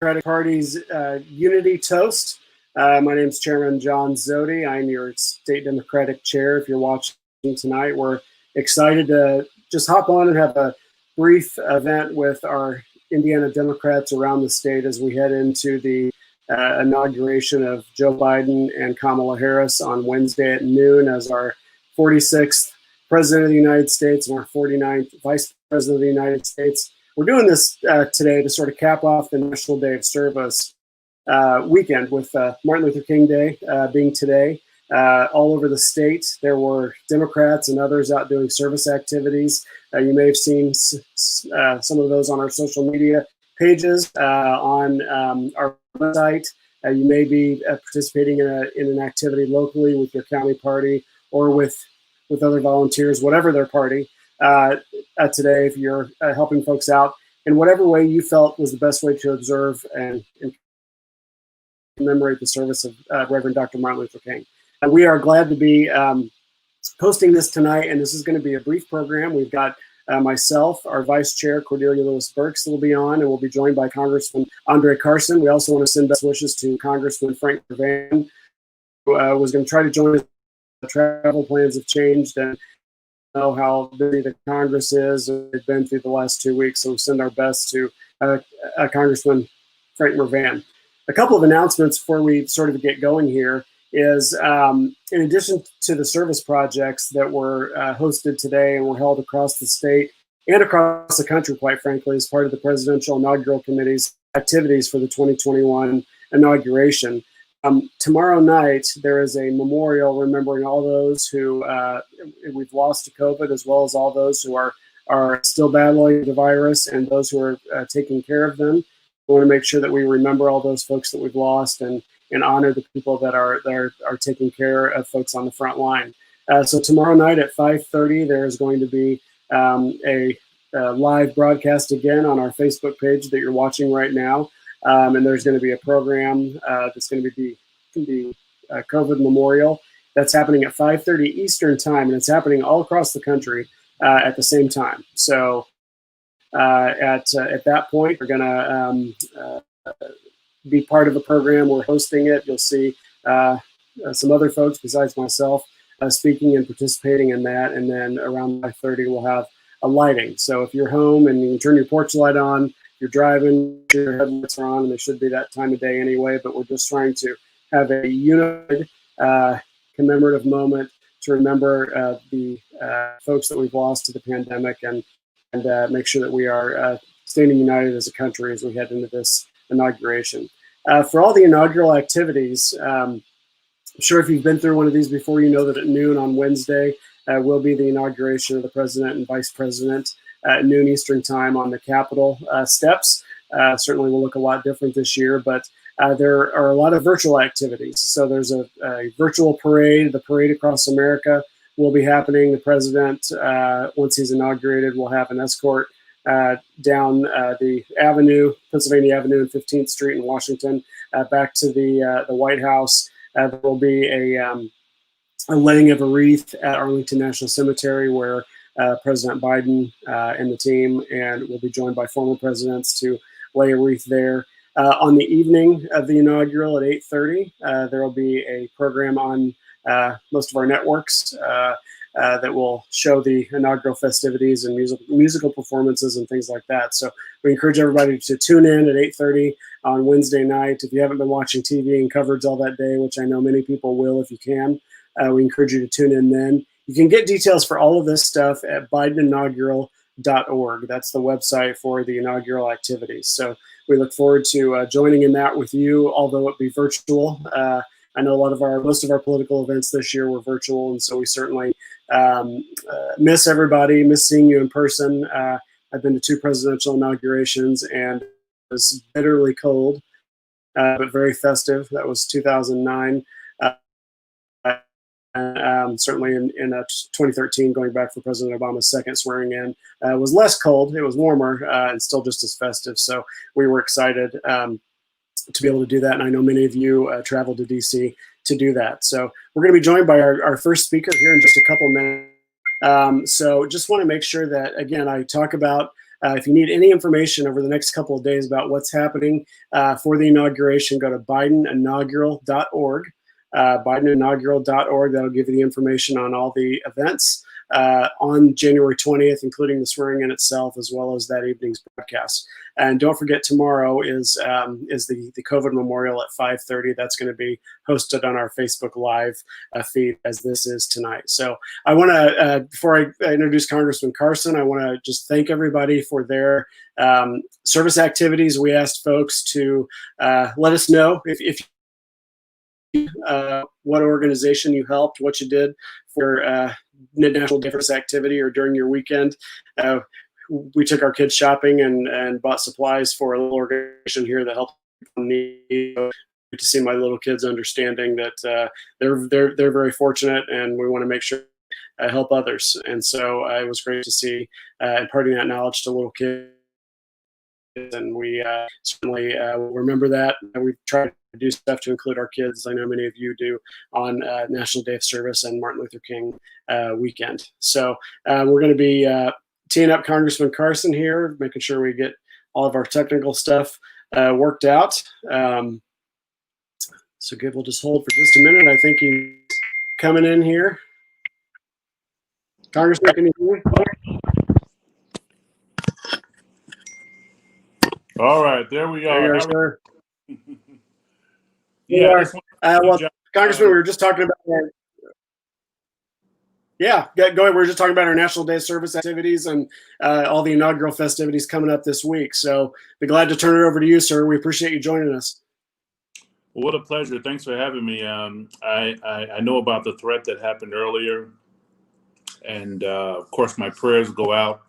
Democratic Party's Unity Toast. My name is Chairman John Zodi. I'm your state Democratic chair. If you're watching tonight, we're excited to just hop on and have a brief event with our Indiana Democrats around the state as we head into the inauguration of Joe Biden and Kamala Harris on Wednesday at noon as our 46th President of the United States and our 49th Vice President of the United States. We're doing this today to sort of cap off the National Day of Service weekend with Martin Luther King Day being today. All over the state, there were Democrats and others out doing service activities. You may have seen some of those on our social media pages, on our website. You may be participating in an activity locally with your county party or with other volunteers, whatever their party. Today, if you're helping folks out in whatever way you felt was the best way to observe and commemorate the service of Reverend Dr. Martin Luther King. We are glad to be hosting this tonight, and this is going to be a brief program. We've got myself, our Vice Chair, Cordelia Lewis-Burks, will be on, and we'll be joined by Congressman Carson. We also want to send best wishes to Congressman Frank Mervan, who was going to try to join us. The travel plans have changed, and know how busy the Congress is. They've been through the last 2 weeks, so we send our best to Congressman Frank Mervan. A couple of announcements before we sort of get going here is, in addition to the service projects that were hosted today and were held across the state and across the country, quite frankly, as part of the Presidential Inaugural Committee's activities for the 2021 inauguration, tomorrow night, there is a memorial remembering all those who we've lost to COVID, as well as all those who are still battling the virus and those who are taking care of them. We want to make sure that we remember all those folks that we've lost and honor the people that are taking care of folks on the front line. So tomorrow night at 5:30, there is going to be a live broadcast again on our Facebook page that you're watching right now. And there's going to be a program that's going to be the COVID Memorial that's happening at 5:30 Eastern Time, and it's happening all across the country at the same time. So at that point, we're going to be part of the program. We're hosting it. You'll see some other folks besides myself speaking and participating in that. And then around 5:30, we'll have a lighting. So if you're home and you can turn your porch light on, you're driving, your headlights are on, and they should be that time of day anyway, but we're just trying to have a united commemorative moment to remember the folks that we've lost to the pandemic and make sure that we are standing united as a country as we head into this inauguration. For all the inaugural activities, I'm sure if you've been through one of these before, you know that at noon on Wednesday will be the inauguration of the President and Vice President at noon Eastern Time on the Capitol steps. Certainly will look a lot different this year, but there are a lot of virtual activities. So there's a virtual parade. The parade across America will be happening. The president, once he's inaugurated, will have an escort down the avenue, Pennsylvania Avenue and 15th Street in Washington, back to the White House. There will be a laying of a wreath at Arlington National Cemetery where President Biden and the team, and we'll be joined by former presidents to lay a wreath there. On the evening of the inaugural at 8:30, there will be a program on most of our networks that will show the inaugural festivities and musical performances and things like that. So we encourage everybody to tune in at 8:30 on Wednesday night. If you haven't been watching TV and coverage all that day, which I know many people will if you can, we encourage you to tune in then. You can get details for all of this stuff at bideninaugural.org. That's the website for the inaugural activities. So we look forward to joining in that with you, although it be virtual. I know most of our political events this year were virtual, and so we certainly miss everybody, miss seeing you in person. I've been to 2 presidential inaugurations, and it was bitterly cold, but very festive. That was 2009. And certainly in 2013, going back for President Obama's second swearing in, was less cold. It was warmer and still just as festive. So we were excited to be able to do that. And I know many of you traveled to DC to do that. So we're going to be joined by our first speaker here in just a couple of minutes. So just want to make sure that, again, I talk about If you need any information over the next couple of days about what's happening for the inauguration, go to bideninaugural.org. Bideninaugural.org. That'll give you the information on all the events on January 20th, including the swearing in itself, as well as that evening's broadcast. And don't forget, tomorrow is the COVID memorial at 5:30. That's going to be hosted on our Facebook Live feed, as this is tonight. So I want to, before I introduce Congressman Carson, I want to just thank everybody for their service activities. We asked folks to let us know if what organization you helped, what you did for National Day Service activity or during your weekend. We took our kids shopping and bought supplies for a little organization here that helps people in need. To see my little kids understanding that they're very fortunate, and we want to make sure help others. And so it was great to see imparting that knowledge to little kids. And we certainly remember that. We try to do stuff to include our kids. I know many of you do on National Day of Service and Martin Luther King weekend. So we're going to be teeing up Congressman Carson here, making sure we get all of our technical stuff worked out. So good, we'll just hold for just a minute. I think he's coming in here. Congressman, can you hear me? All right, there we are. There you are, sir. Yeah. Well, Congressman, we were just talking about yeah, go ahead. We were just talking about our National Day of Service activities and all the inaugural festivities coming up this week. So be glad to turn it over to you, sir. We appreciate you joining us. Well, what a pleasure. Thanks for having me. I know about the threat that happened earlier. And of course, my prayers go out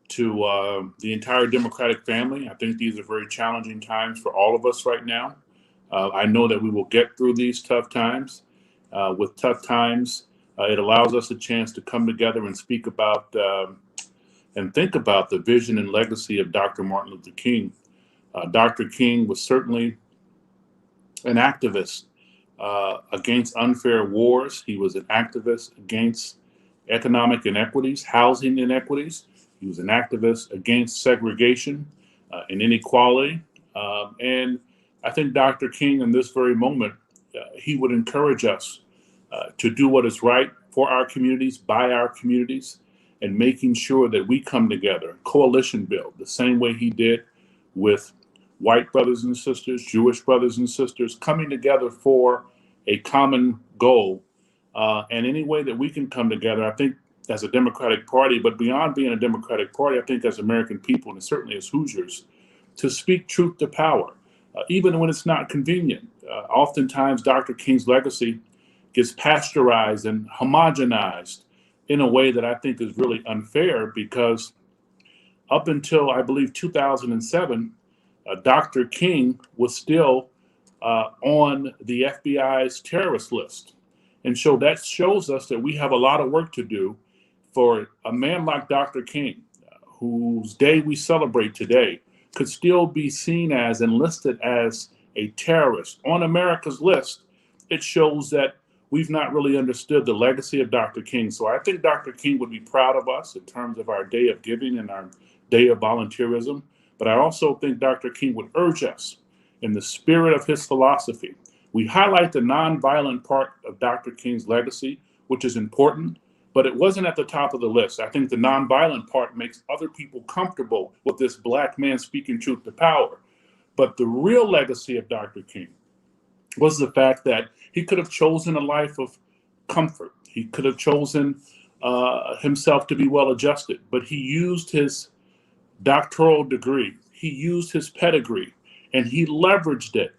to the entire Democratic family. I think these are very challenging times for all of us right now. I know that we will get through these tough times. With tough times, it allows us a chance to come together and speak about and think about the vision and legacy of Dr. Martin Luther King. Dr. King was certainly an activist against unfair wars. He was an activist against economic inequities, housing inequities. He was an activist against segregation and inequality. And I think Dr. King, in this very moment, he would encourage us to do what is right for our communities, by our communities, and making sure that we come together, coalition build, the same way he did with white brothers and sisters, Jewish brothers and sisters, coming together for a common goal. And any way that we can come together, I think, as a Democratic Party, but beyond being a Democratic Party, I think as American people, and certainly as Hoosiers, to speak truth to power, even when it's not convenient. Oftentimes, Dr. King's legacy gets pasteurized and homogenized in a way that I think is really unfair, because up until, I believe, 2007, Dr. King was still on the FBI's terrorist list. And so that shows us that we have a lot of work to do for a man like Dr. King, whose day we celebrate today, could still be seen as and listed as a terrorist on America's list. It shows that we've not really understood the legacy of Dr. King. So I think Dr. King would be proud of us in terms of our day of giving and our day of volunteerism. But I also think Dr. King would urge us, in the spirit of his philosophy, we highlight the nonviolent part of Dr. King's legacy, which is important, but it wasn't at the top of the list. I think the nonviolent part makes other people comfortable with this Black man speaking truth to power. But the real legacy of Dr. King was the fact that he could have chosen a life of comfort. He could have chosen himself to be well adjusted, but he used his doctoral degree, he used his pedigree, and he leveraged it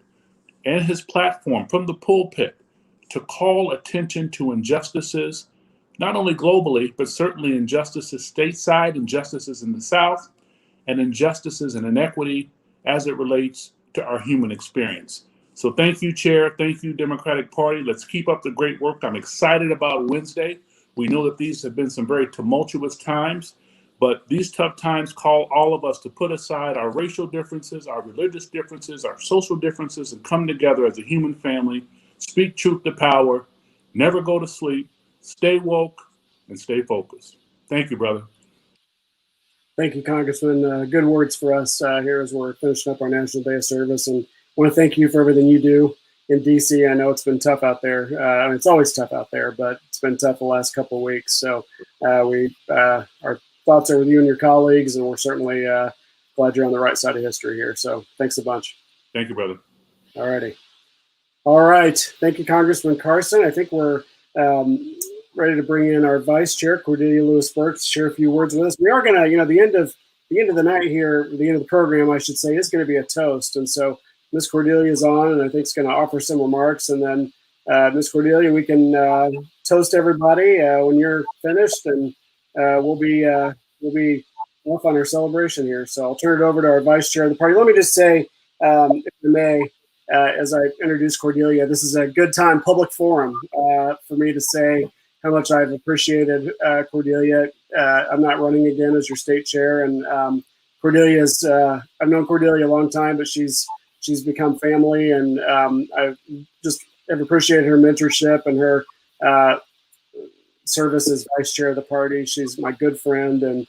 and his platform from the pulpit to call attention to injustices, not only globally, but certainly injustices stateside, injustices in the South, and injustices and inequity as it relates to our human experience. So thank you, Chair. Thank you, Democratic Party. Let's keep up the great work. I'm excited about Wednesday. We know that these have been some very tumultuous times, but these tough times call all of us to put aside our racial differences, our religious differences, our social differences, and come together as a human family, speak truth to power, never go to sleep, stay woke, and stay focused. Thank you, brother. Thank you, Congressman. Good words for us here as we're finishing up our National Day of Service. And I want to thank you for everything you do in D.C. I know it's been tough out there. I mean, it's always tough out there, but it's been tough the last couple of weeks. So our thoughts are with you and your colleagues, and we're certainly glad you're on the right side of history here. So thanks a bunch. Thank you, brother. All righty. All right. Thank you, Congressman Carson. I think we're ready to bring in our Vice Chair, Cordelia Lewis-Burks, to share a few words with us. We are going to, the end of the night here, the end of the program, I should say, is going to be a toast. And so Ms. Cordelia is on, and I think is going to offer some remarks. And then, Ms. Cordelia, we can toast everybody when you're finished, and we'll be off on our celebration here. So I'll turn it over to our Vice Chair of the party. Let me just say, if I may, as I introduce Cordelia, this is a good time public forum for me to say how much I've appreciated Cordelia. I'm not running again as your state chair, and Cordelia's. I've known Cordelia a long time, but she's become family, and I just have appreciated her mentorship and her service as vice chair of the party. She's my good friend and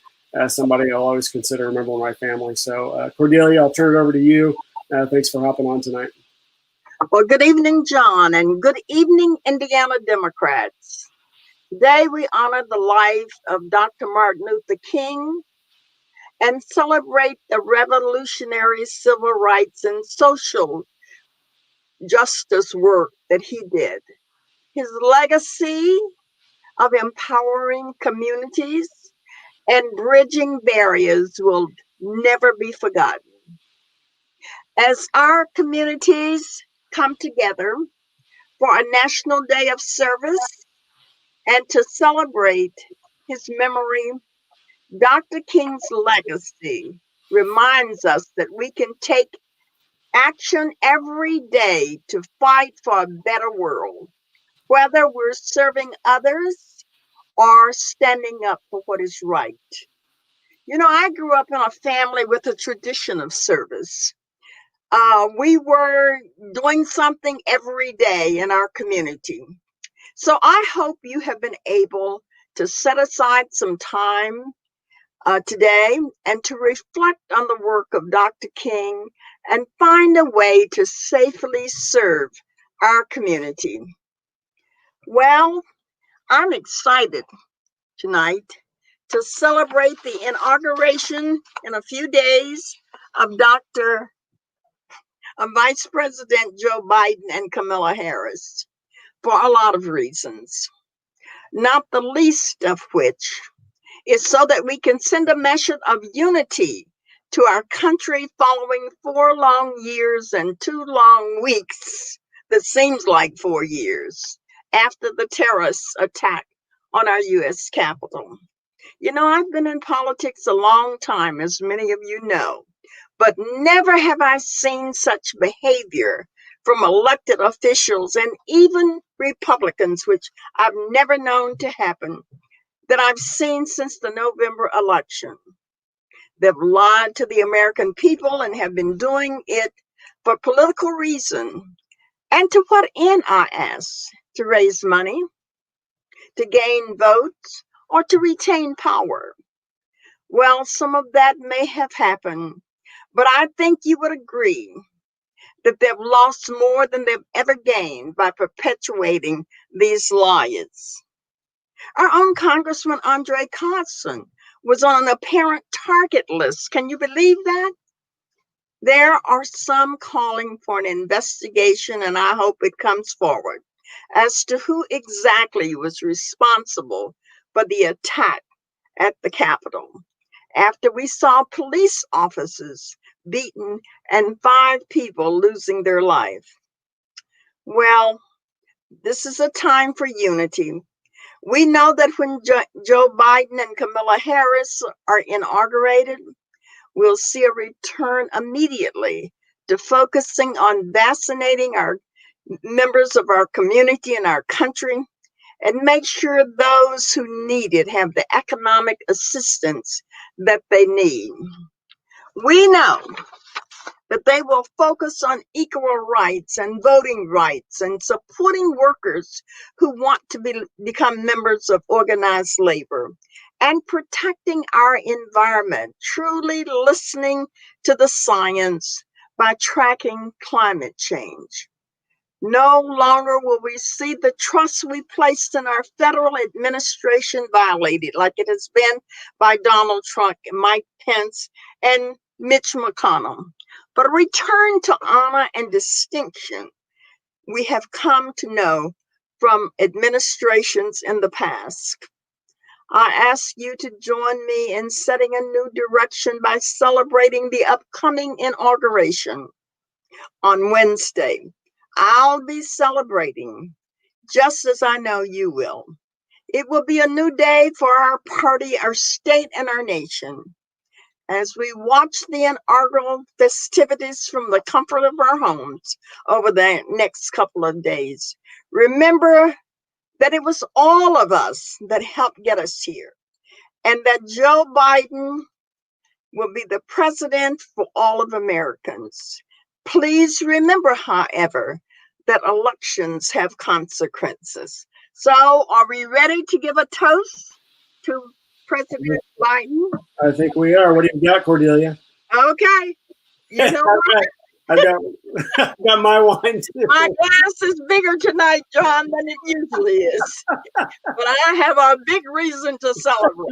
somebody I'll always consider a member of my family. So Cordelia, I'll turn it over to you. Thanks for hopping on tonight. Well, good evening, John, and good evening, Indiana Democrats. Today, we honor the life of Dr. Martin Luther King and celebrate the revolutionary civil rights and social justice work that he did. His legacy of empowering communities and bridging barriers will never be forgotten. As our communities come together for a National Day of Service and to celebrate his memory, Dr. King's legacy reminds us that we can take action every day to fight for a better world, whether we're serving others or standing up for what is right. You know, I grew up in a family with a tradition of service. We were doing something every day in our community. So I hope you have been able to set aside some time today and to reflect on the work of Dr. King and find a way to safely serve our community. Well, I'm excited tonight to celebrate the inauguration in a few days of Vice President Joe Biden and Kamala Harris for a lot of reasons, not the least of which is so that we can send a message of unity to our country following 4 long years and 2 long weeks that seems like 4 years after the terrorist attack on our U.S. Capitol. You know, I've been in politics a long time, as many of you know, but never have I seen such behavior from elected officials and even Republicans, which I've never known to happen, that I've seen since the November election. They've lied to the American people and have been doing it for political reason. And to what end, I ask? To raise money, to gain votes, or to retain power? Well, some of that may have happened, but I think you would agree that they've lost more than they've ever gained by perpetuating these lies. Our own Congressman Carson was on an apparent target list. Can you believe that? There are some calling for an investigation, and I hope it comes forward as to who exactly was responsible for the attack at the Capitol, after we saw police officers beaten and 5 people losing their life. Well, this is a time for unity. We know that when Joe Biden and Kamala Harris are inaugurated, we'll see a return immediately to focusing on vaccinating our members of our community and our country and make sure those who need it have the economic assistance that they need. We know that they will focus on equal rights and voting rights and supporting workers who want to become members of organized labor and protecting our environment, truly listening to the science by tracking climate change. No longer will we see the trust we placed in our federal administration violated like it has been by Donald Trump, Mike Pence, and Mitch McConnell, but a return to honor and distinction we have come to know from administrations in the past. I ask you to join me in setting a new direction by celebrating the upcoming inauguration on Wednesday. I'll be celebrating just as I know you will. It will be a new day for our party, our state, and our nation. As we watch the inaugural festivities from the comfort of our homes over the next couple of days, remember that it was all of us that helped get us here, and that Joe Biden will be the president for all of Americans. Please remember, however, that elections have consequences. So, are we ready to give a toast to President Biden? I think we are. What do you got, Cordelia? Okay. You know what? I've got my wine too. My glass is bigger tonight, John, than it usually is. But I have a big reason to celebrate.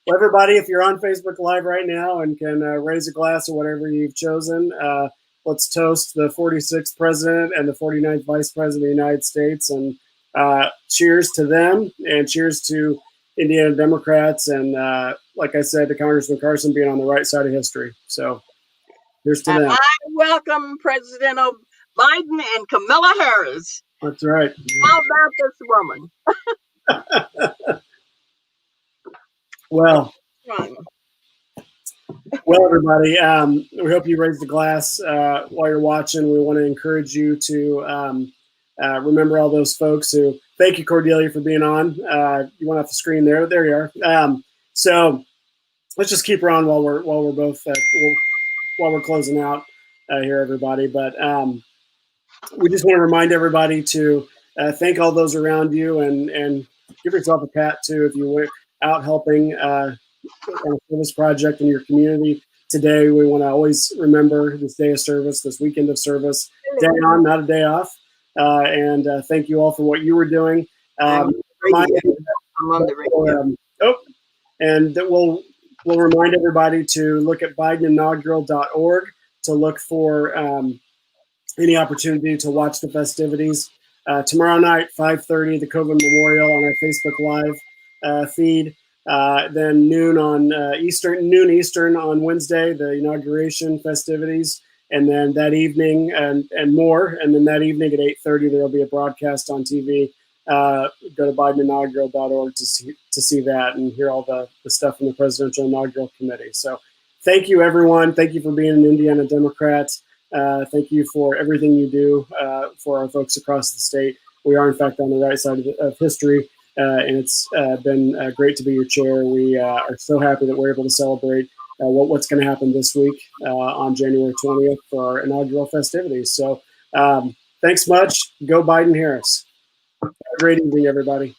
Well, everybody, if you're on Facebook Live right now and can raise a glass or whatever you've chosen, let's toast the 46th president and the 49th vice president of the United States. And cheers to them, and cheers to Indiana Democrats. And like I said, to Congressman Carson being on the right side of history. So here's to them. I welcome President Biden and Kamala Harris. That's right. How about this woman? Well, everybody, we hope you raise the glass while you're watching. We want to encourage you to remember all those folks who. Thank you, Cordelia, for being on. You went off the screen there. There you are. So let's just keep her on while we're both while we're closing out here, everybody. But we just want to remind everybody to thank all those around you and give yourself a pat too if you were out helping on a service project in your community today. We want to always remember this day of service, this weekend of service, day on, not a day off. And thank you all for what you were doing. I'm on the radio. And we'll remind everybody to look at BidenInaugural.org to look for any opportunity to watch the festivities. Tomorrow night, 5:30, the COVID Memorial on our Facebook Live feed. Then noon Eastern on Wednesday, the inauguration festivities. And then that evening and more. And then that evening at 8:30, there will be a broadcast on TV. Go to BidenInaugural.org to see that and hear all the stuff from the Presidential Inaugural Committee. So thank you, everyone. Thank you for being an Indiana Democrat. Thank you for everything you do for our folks across the state. We are, in fact, on the right side of history, and it's been great to be your chair. We are so happy that we're able to celebrate what's going to happen this week on January 20th for our inaugural festivities. So thanks much. Go Biden Harris. Have a great evening, everybody.